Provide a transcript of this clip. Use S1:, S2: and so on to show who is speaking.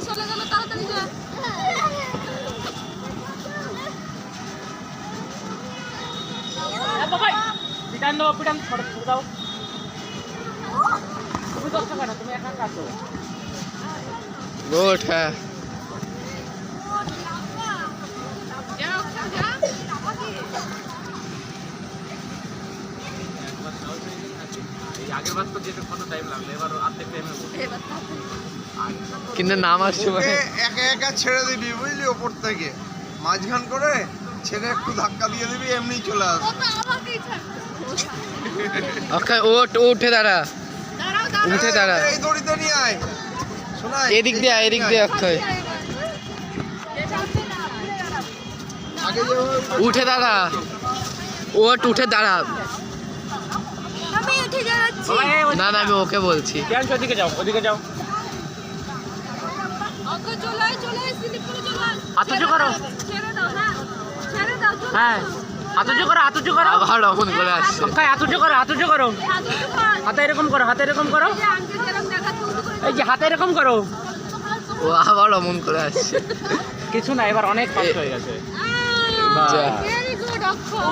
S1: চলে গেল তাড়াতাড়ি যা।
S2: পিটান দাও, পিটান ছোট দাও। তুমি দশটা কেন, তুমি একা কাছো।
S3: গুড, হ্যাঁ।
S2: আগের বার তো যেতে কত টাইম লাগলো, এবার অর্ধেক টাইমে
S3: কিন্তু নামার সময়
S4: একা একা ছেড়ে দিবি বুঝলি, ওপর থেকে মাঝখান করে ছেড়ে একটু ধাক্কা দিয়ে দিবি, এমনি চলে আসবে।
S3: অক্ষয় ওঠ, উঠে দাঁড়া, উঠে দাঁড়া।
S4: এই দড়িতে নিয়ে আয়, শোনাই
S3: এদিক দিয়ে আয়, এদিক দিয়ে অক্ষয়।
S4: আগে যেভাবে
S3: উঠে দাঁড়া, ওঠ, উঠে দাঁড়া।
S1: আমি উঠে যাচ্ছি।
S3: না না, আমি ওকে বলছি।
S2: কেন ওদিকে যাও, ওদিকে যাও।
S1: ওকে চলে আয়, স্লিপ করে চলে আয়।
S2: হাত উঁচু করো।
S1: ছেড়ে দাও, হ্যাঁ ছেড়ে দাও।
S2: হ্যাঁ, হাত উঁচু করো, হাত উঁচু করো।
S3: আবার অমন করে আসছে।
S2: অক্ষয় হাত উঁচু করো, হাত উঁচু করো। হাতে এরকম করো, হাতে এরকম করো। এই যে হাতে এরকম করো।
S3: ও আবার অমন করে আসছে।
S2: কিছু না, এবার অনেক ফাস্ট হয়ে গেছে।
S3: যা।
S1: ভেরি গুড অক্ষয়।